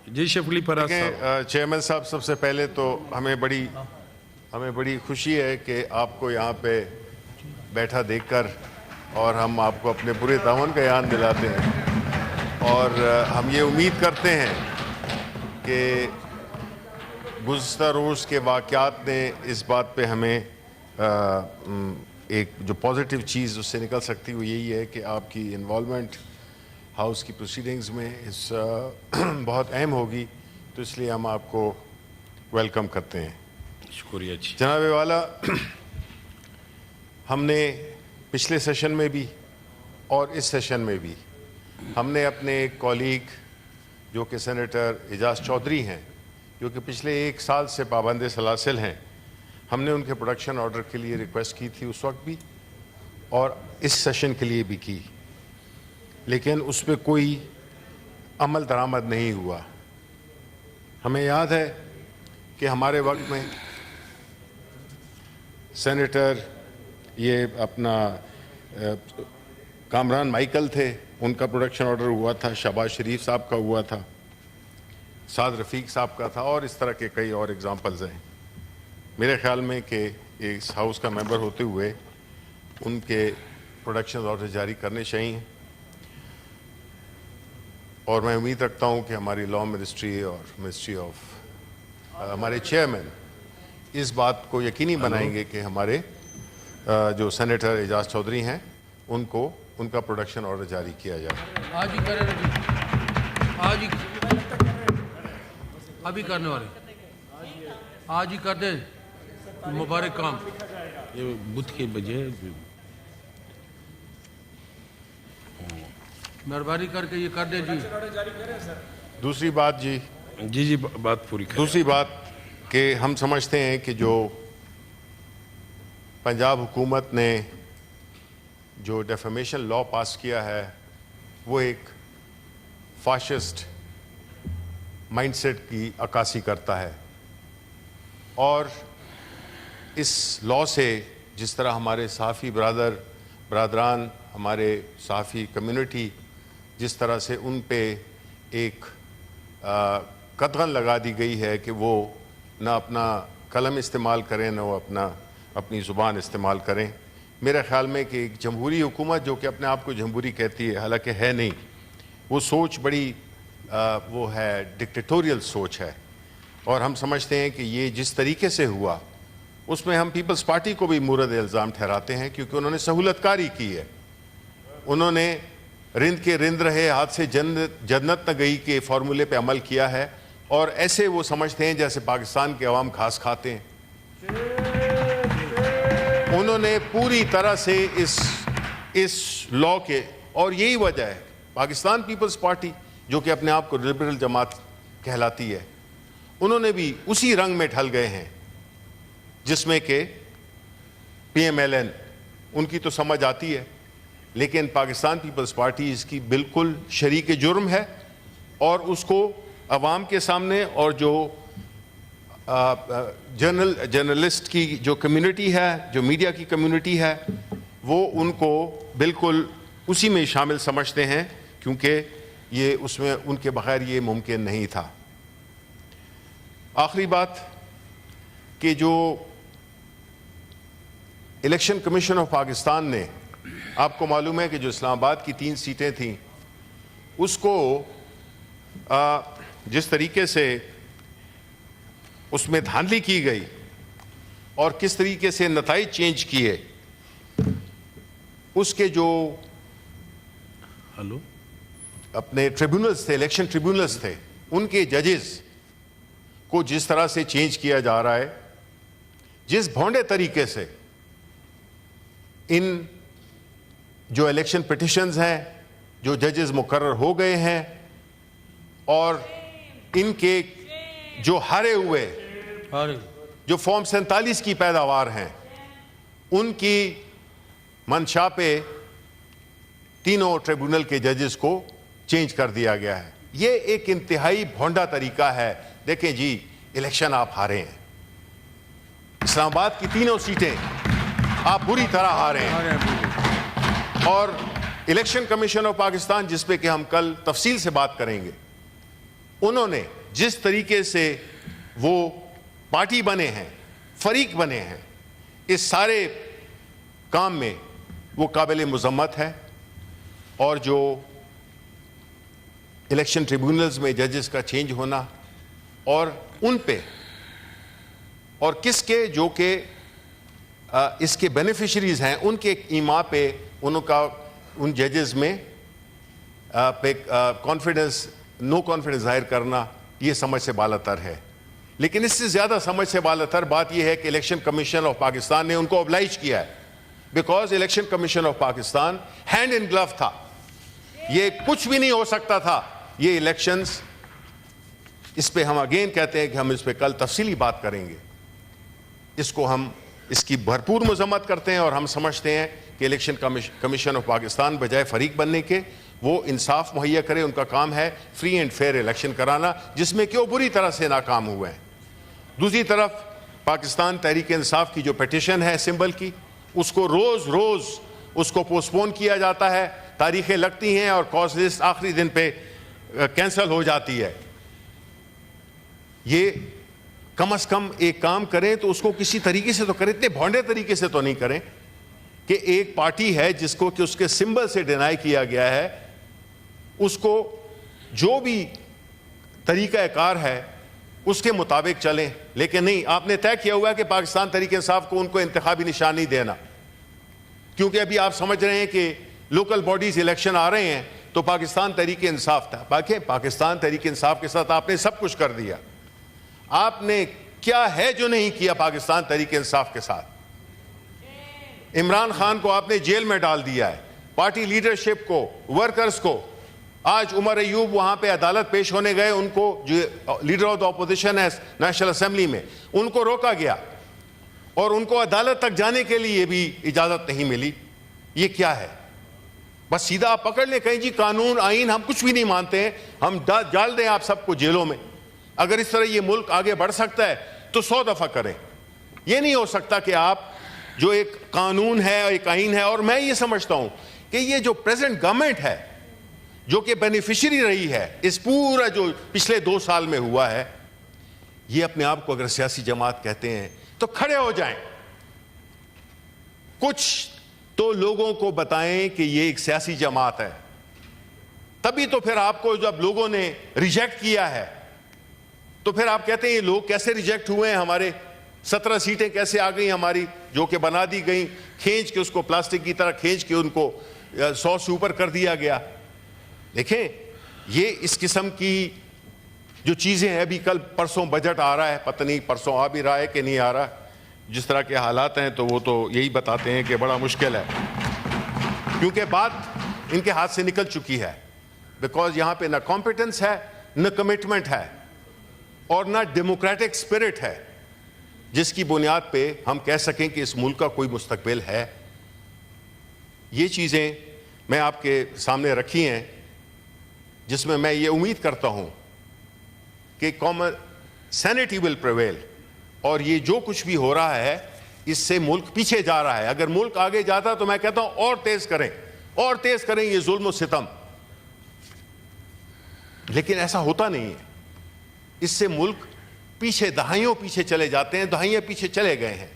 جی شفیع پراز صاحب. چیئرمین صاحب، سب سے پہلے تو ہمیں بڑی خوشی ہے کہ آپ کو یہاں پہ بیٹھا دیکھ کر اور ہم آپ کو اپنے برے تعاون کا یاد دلاتے ہیں، اور ہم یہ امید کرتے ہیں کہ گزشتہ روز کے واقعات نے اس بات پہ ہمیں ایک جو پازیٹیو چیز اس سے نکل سکتی وہ یہی ہے کہ آپ کی انوالومنٹ ہاؤس کی پروسیڈنگز میں بہت اہم ہوگی، تو اس لیے ہم آپ کو ویلکم کرتے ہیں. شکریہ جی. جناب والا، ہم نے پچھلے سیشن میں بھی اور اس سیشن میں بھی ہم نے اپنے ایک کولیگ جو کہ سینیٹر اعجاز چودھری ہیں، جو کہ پچھلے 1 سال سے پابند سلاسل ہیں، ہم نے ان کے پروڈکشن آرڈر کے لیے ریکویسٹ کی تھی اس وقت بھی اور اس سیشن کے لیے بھی کی، لیکن اس پہ کوئی عمل درآمد نہیں ہوا. ہمیں یاد ہے کہ ہمارے وقت میں سینیٹر یہ اپنا کامران مائیکل تھے، ان کا پروڈکشن آرڈر ہوا تھا، شہباز شریف صاحب کا ہوا تھا، سعد رفیق صاحب کا تھا، اور اس طرح کے کئی اور ایگزامپلز ہیں. میرے خیال میں کہ اس ہاؤس کا ممبر ہوتے ہوئے ان کے پروڈکشن آرڈر جاری کرنے چاہیے، اور میں امید رکھتا ہوں کہ ہماری لا منسٹری اور منسٹری آف ہمارے چیئرمین اس بات کو یقینی بنائیں گے کہ ہمارے جو سینیٹر اعجاز چودھری ہیں ان کو ان کا پروڈکشن آرڈر جاری کیا جائے. آج ہی کریں گے، آج ہی ابھی کرنے والے، آج ہی کر دیں مبارک کام. یہ بدھ کے بجے مہربانی کر کے یہ کر دیں جی. دوسری بات جی بات پوری کریں. دوسری بات کہ ہم سمجھتے ہیں کہ جو پنجاب حکومت نے جو ڈیفیمیشن لا پاس کیا ہے وہ ایک فاشسٹ مائنڈ سیٹ کی عکاسی کرتا ہے، اور اس لا سے جس طرح ہمارے صحافی برادران، ہمارے صحافی کمیونٹی، جس طرح سے ان پہ ایک قدغن لگا دی گئی ہے کہ وہ نہ اپنا قلم استعمال کریں نہ وہ اپنی زبان استعمال کریں. میرے خیال میں کہ ایک جمہوری حکومت جو کہ اپنے آپ کو جمہوری کہتی ہے، حالانکہ ہے نہیں، وہ سوچ بڑی وہ ہے ڈکٹیٹوریل سوچ ہے، اور ہم سمجھتے ہیں کہ یہ جس طریقے سے ہوا اس میں ہم پیپلز پارٹی کو بھی مورد الزام ٹھہراتے ہیں، کیونکہ انہوں نے سہولت کاری کی ہے. انہوں نے رند کے رند رہے ہاتھ سے جنت نہ گئی کے فارمولے پہ عمل کیا ہے، اور ایسے وہ سمجھتے ہیں جیسے پاکستان کے عوام گھاس کھاتے ہیں. انہوں نے پوری طرح سے اس لا کے، اور یہی وجہ ہے پاکستان پیپلز پارٹی جو کہ اپنے آپ کو لبرل جماعت کہلاتی ہے، انہوں نے بھی اسی رنگ میں ڈھل گئے ہیں جس میں کہ پی ایم ایل این ان کی تو سمجھ آتی ہے، لیکن پاکستان پیپلز پارٹی اس کی بالکل شریک جرم ہے، اور اس کو عوام کے سامنے اور جو جرنلسٹ کی جو کمیونٹی ہے، جو میڈیا کی کمیونٹی ہے، وہ ان کو بالکل اسی میں شامل سمجھتے ہیں، کیونکہ یہ اس میں ان کے بغیر یہ ممکن نہیں تھا. آخری بات کہ جو الیکشن کمیشن آف پاکستان نے، آپ کو معلوم ہے کہ جو اسلام آباد کی 3 سیٹیں تھیں اس کو جس طریقے سے اس میں دھاندلی کی گئی اور کس طریقے سے نتائج چینج کیے، اس کے جو اپنے ٹریبیونلز تھے، الیکشن ٹریبیونلز تھے، ان کے ججز کو جس طرح سے چینج کیا جا رہا ہے، جس بھونڈے طریقے سے ان جو الیکشن پٹیشنز ہیں، جو ججز مقرر ہو گئے ہیں، اور ان کے جو ہارے ہوئے جو فارم 47 کی پیداوار ہیں، ان کی منشا پہ تینوں ٹریبونل کے ججز کو چینج کر دیا گیا ہے. یہ ایک انتہائی بھونڈا طریقہ ہے. دیکھیں جی، الیکشن آپ ہارے ہیں، اسلام آباد کی 3 سیٹیں آپ بری طرح ہارے ہیں، اور الیکشن کمیشن آف پاکستان جس پہ کہ ہم کل تفصیل سے بات کریں گے، انہوں نے جس طریقے سے وہ پارٹی بنے ہیں, فریق بنے ہیں, اس سارے کام میں وہ قابل مذمت ہے. اور جو الیکشن ٹریبیونلز میں ججز کا چینج ہونا اور ان پہ اور کس کے جو کہ اس کے بینیفیشریز ہیں ان کے ایما پہ ان ججز میں پہ کانفیڈنس نو کانفیڈنس ظاہر کرنا یہ سمجھ سے بالاتر ہے. لیکن اس سے زیادہ سمجھ سے بالاتر بات یہ ہے کہ الیکشن کمیشن آف پاکستان نے ان کو oblige کیا ہے, because election commission of Pakistan hand in glove تھا. یہ کچھ بھی نہیں ہو سکتا تھا یہ الیکشنز. اس پہ ہم اگین کہتے ہیں کہ ہم اس پہ کل تفصیلی بات کریں گے. اس کو ہم اس کی بھرپور مذمت کرتے ہیں اور ہم سمجھتے ہیں کہ الیکشن کمیشن آف پاکستان بجائے فریق بننے کے وہ انصاف مہیا کرے. ان کا کام ہے فری اینڈ فیئر الیکشن کرانا, جس میں کہ وہ بری طرح سے ناکام ہوئے ہیں. دوسری طرف پاکستان تحریک انصاف کی جو پیٹیشن ہے سمبل کی, اس کو روز روز اس کو پوسٹپون کیا جاتا ہے, تاریخیں لگتی ہیں اور کاز لسٹ آخری دن پہ کینسل ہو جاتی ہے. یہ کم از کم ایک کام کریں تو اس کو کسی طریقے سے تو کریں, اتنے بھونڈے طریقے سے تو نہیں کریں کہ ایک پارٹی ہے جس کو کہ اس کے سمبل سے ڈینائی کیا گیا ہے, اس کو جو بھی طریقہ کار ہے اس کے مطابق چلیں. لیکن نہیں, آپ نے طے کیا ہوا ہے کہ پاکستان تحریک انصاف کو ان کو انتخابی نشان نہیں دینا, کیونکہ ابھی آپ سمجھ رہے ہیں کہ لوکل باڈیز الیکشن آ رہے ہیں تو پاکستان تحریک انصاف تھا. باقی پاکستان تحریک انصاف کے ساتھ آپ نے سب کچھ کر دیا. آپ نے کیا ہے جو نہیں کیا پاکستان تحریک انصاف کے ساتھ؟ عمران خان کو آپ نے جیل میں ڈال دیا ہے, پارٹی لیڈرشپ کو, ورکرز کو. آج عمر ایوب وہاں پہ عدالت پیش ہونے گئے, ان کو جو لیڈر آف دا اپوزیشن ہے نیشنل اسمبلی میں, ان کو روکا گیا اور ان کو عدالت تک جانے کے لیے بھی اجازت نہیں ملی. یہ کیا ہے؟ بس سیدھا آپ پکڑ لیں کہیں جی قانون آئین ہم کچھ بھی نہیں مانتے ہیں, ہم ڈال دیں آپ سب کو جیلوں میں. اگر اس طرح یہ ملک آگے بڑھ سکتا ہے تو 100 دفعہ کریں. یہ نہیں ہو سکتا کہ آپ جو ایک قانون ہے ایک آئین ہے, اور میں یہ سمجھتا ہوں کہ یہ جو پریزنٹ گورنمنٹ ہے جو کہ بینیفیشری رہی ہے اس پورا جو پچھلے 2 سال میں ہوا ہے, یہ اپنے آپ کو اگر سیاسی جماعت کہتے ہیں تو کھڑے ہو جائیں, کچھ تو لوگوں کو بتائیں کہ یہ ایک سیاسی جماعت ہے. تبھی تو پھر آپ کو جب لوگوں نے ریجیکٹ کیا ہے تو پھر آپ کہتے ہیں یہ لوگ کیسے ریجیکٹ ہوئے ہیں, ہمارے 17 سیٹیں کیسے آ گئی ہماری جو کہ بنا دی گئیں, کھینچ کے اس کو پلاسٹک کی طرح کھینچ کے ان کو 100 سے اوپر کر دیا گیا. دیکھیں یہ اس قسم کی جو چیزیں ہیں, ابھی کل پرسوں بجٹ آ رہا ہے, پتہ نہیں پرسوں آ بھی رہا ہے کہ نہیں آ رہا, جس طرح کے حالات ہیں تو وہ تو یہی بتاتے ہیں کہ بڑا مشکل ہے, کیونکہ بات ان کے ہاتھ سے نکل چکی ہے. بیکاز یہاں پہ نہ کمپیٹنس ہے, نہ کمٹمنٹ ہے, اور نہ ڈیموکریٹک اسپرٹ ہے جس کی بنیاد پہ ہم کہہ سکیں کہ اس ملک کا کوئی مستقبل ہے. یہ چیزیں میں آپ کے سامنے رکھی ہیں جس میں میں یہ امید کرتا ہوں کہ کامن سینٹی ول پریویل, اور یہ جو کچھ بھی ہو رہا ہے اس سے ملک پیچھے جا رہا ہے. اگر ملک آگے جاتا تو میں کہتا ہوں اور تیز کریں یہ ظلم و ستم, لیکن ایسا ہوتا نہیں ہے. اس سے ملک پیچھے دہائیوں پیچھے چلے جاتے ہیں, دہائیاں پیچھے چلے گئے ہیں.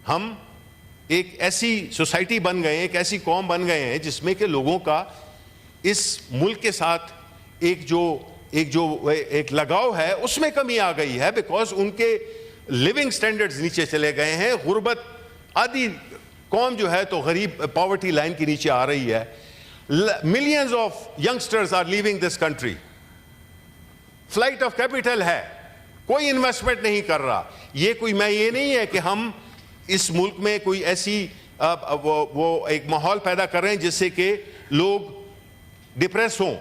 ہم ایک ایسی سوسائٹی بن گئے ہیں, ایک ایسی قوم بن گئے ہیں جس میں کہ لوگوں کا اس ملک کے ساتھ ایک لگاؤ ہے, اس میں کمی آ گئی ہے, بیکاز ان کے لیونگ سٹینڈرڈز نیچے چلے گئے ہیں. غربت, آدھی قوم جو ہے تو غریب پاورٹی لائن کے نیچے آ رہی ہے. Millions of youngsters are living this country. Flight of capital ہے, کوئی انویسٹمنٹ نہیں کر رہا. یہ کوئی میں یہ نہیں ہے کہ ہم اس ملک میں کوئی ایسی وہ ایک ماحول پیدا کر رہے ہیں جس سے کہ لوگ ڈپریس ہوں.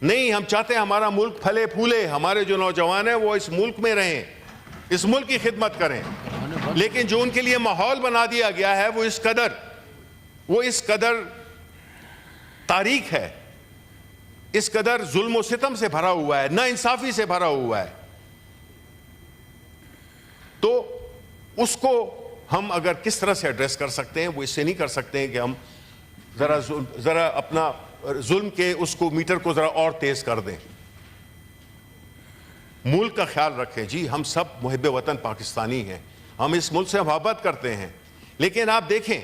نہیں, ہم چاہتے ہیں ہمارا ملک پھلے پھولے, ہمارے جو نوجوان ہیں وہ اس ملک میں رہیں, اس ملک کی خدمت کریں. لیکن جو ان کے لیے ماحول بنا دیا گیا ہے وہ اس قدر تاریک ہے, اس قدر ظلم و ستم سے بھرا ہوا ہے, نا انصافی سے بھرا ہوا ہے. تو اس کو ہم اگر کس طرح سے ایڈریس کر سکتے ہیں, وہ اس سے نہیں کر سکتے ہیں کہ ہم ذرا اپنا ظلم کے اس کو میٹر کو ذرا اور تیز کر دیں. ملک کا خیال رکھیں. جی ہم سب محب وطن پاکستانی ہیں, ہم اس ملک سے محبت کرتے ہیں, لیکن آپ دیکھیں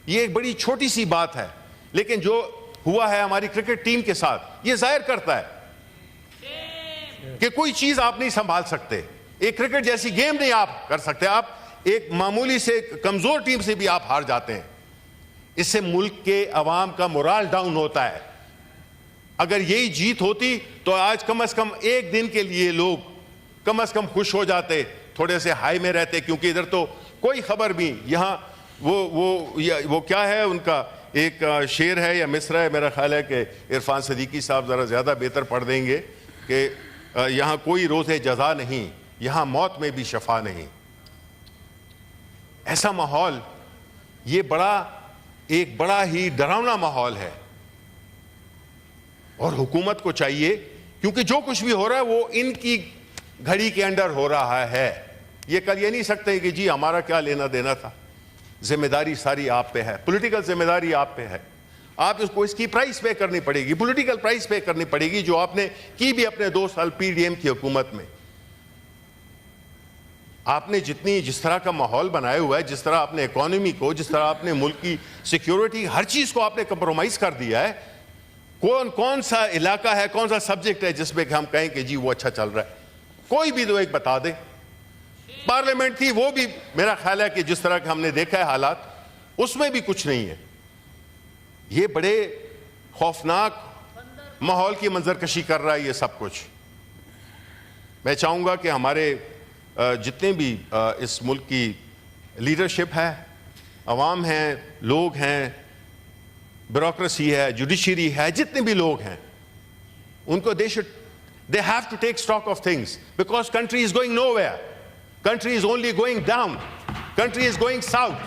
یہ ایک بڑی چھوٹی سی بات ہے, لیکن جو ہوا ہے ہماری کرکٹ ٹیم کے ساتھ یہ ظاہر کرتا ہے کہ کوئی چیز آپ نہیں سنبھال سکتے, ایک کرکٹ جیسی گیم نہیں آپ کر سکتے, آپ ایک معمولی سے کمزور ٹیم سے بھی آپ ہار جاتے ہیں. اس سے ملک کے عوام کا مورال ڈاؤن ہوتا ہے. اگر یہی جیت ہوتی تو آج کم از کم ایک دن کے لیے لوگ کم از کم خوش ہو جاتے, تھوڑے سے ہائی میں رہتے, کیونکہ ادھر تو کوئی خبر بھی, یہاں وہ کیا ہے ان کا ایک شعر ہے یا مصرع ہے, میرا خیال ہے کہ عرفان صدیقی صاحب ذرا زیادہ بہتر پڑھ دیں گے, کہ یہاں کوئی روز جزا نہیں, یہاں موت میں بھی شفا نہیں. ایسا ماحول, یہ ایک بڑا ہی ڈراؤنا ماحول ہے, اور حکومت کو چاہیے, کیونکہ جو کچھ بھی ہو رہا ہے وہ ان کی گھڑی کے انڈر ہو رہا ہے. یہ کر یہ نہیں سکتے کہ جی ہمارا کیا لینا دینا تھا. ذمہ داری ساری آپ پہ ہے, پولیٹیکل ذمہ داری آپ پہ ہے. آپ اس کو اس کی پرائس پے کرنی پڑے گی, پولیٹیکل پرائس پے کرنی پڑے گی, جو آپ نے کی بھی اپنے 2 سال پی ڈی ایم کی حکومت میں. آپ نے جس طرح کا ماحول بنایا ہوا ہے, جس طرح آپ نے اکانومی کو, جس طرح آپ نے ملک کی سیکیورٹی, ہر چیز کو آپ نے کمپرومائز کر دیا ہے. کون سا علاقہ ہے, کون سا سبجیکٹ ہے جس میں کہ ہم کہیں کہ جی وہ اچھا چل رہا ہے؟ کوئی بھی تو ایک بتا دے. پارلیمنٹ تھی, وہ بھی میرا خیال ہے کہ جس طرح کہ ہم نے دیکھا ہے حالات, اس میں بھی کچھ نہیں ہے. یہ بڑے خوفناک ماحول کی منظر کشی کر رہا ہے یہ سب کچھ. میں چاہوں گا کہ ہمارے جتنے بھی اس ملک کی لیڈرشپ ہے, عوام ہیں, لوگ ہیں, بیوروکریسی ہے, جوڈیشری ہے, جتنے بھی لوگ ہیں, ان کو they have to take stock of things, because country is going nowhere. Country is only going down. Country is going south.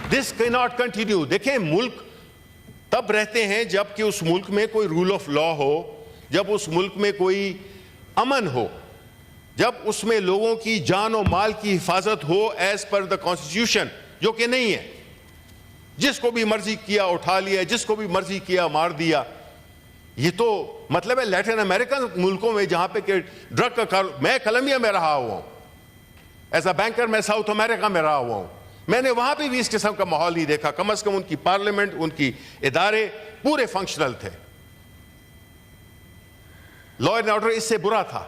This cannot continue. دیکھیں ملک تب رہتے ہیں جب کہ اس ملک میں کوئی رول آف لا ہو, جب اس ملک میں کوئی امن ہو, جب اس میں لوگوں کی جان و مال کی حفاظت ہو ایز پر دا کانسٹیٹیوشن, جو کہ نہیں ہے. جس کو بھی مرضی کیا اٹھا لیا, جس کو بھی مرضی کیا مار دیا. یہ تو مطلب ہے لیٹن امریکن ملکوں میں جہاں پہ کہ ڈرگ کا میں کولمبیا میں رہا ہوا ہوں ایز اے بینکر, میں ساؤتھ امریکہ میں رہا ہوا ہوں, میں نے وہاں پہ بھی اس قسم کا ماحول نہیں دیکھا. کم از کم ان کی پارلیمنٹ, ان کی ادارے پورے فنکشنل تھے. لا اینڈ آرڈر اس سے برا تھا.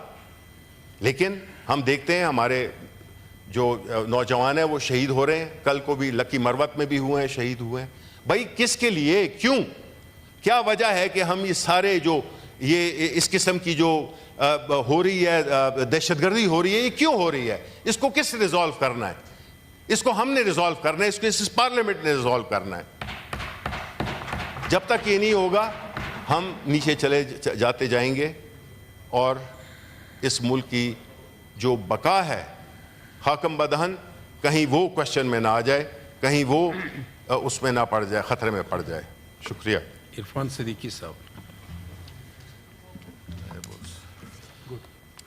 لیکن ہم دیکھتے ہیں ہمارے جو نوجوان ہیں وہ شہید ہو رہے ہیں. کل کو بھی لکی مروت میں بھی ہوئے ہیں, شہید ہوئے ہیں. بھائی کس کے لیے, کیوں, کیا وجہ ہے کہ ہم یہ سارے جو یہ اس قسم کی جو ہو رہی ہے دہشت گردی ہو رہی ہے, یہ کیوں ہو رہی ہے؟ اس کو کس ریزالو کرنا ہے؟ اس کو ہم نے ریزالو کرنا ہے, اس کو اس پارلیمنٹ نے ریزالو کرنا ہے. جب تک یہ نہیں ہوگا ہم نیچے چلے جاتے جائیں گے, اور اس ملک کی جو بقا ہے حاکم بدہن, کہیں وہ کوشچن میں نہ آ جائے, کہیں وہ اس میں نہ پڑ جائے, خطرے میں پڑ جائے. شکریہ. عرفان صدیقی صاحب.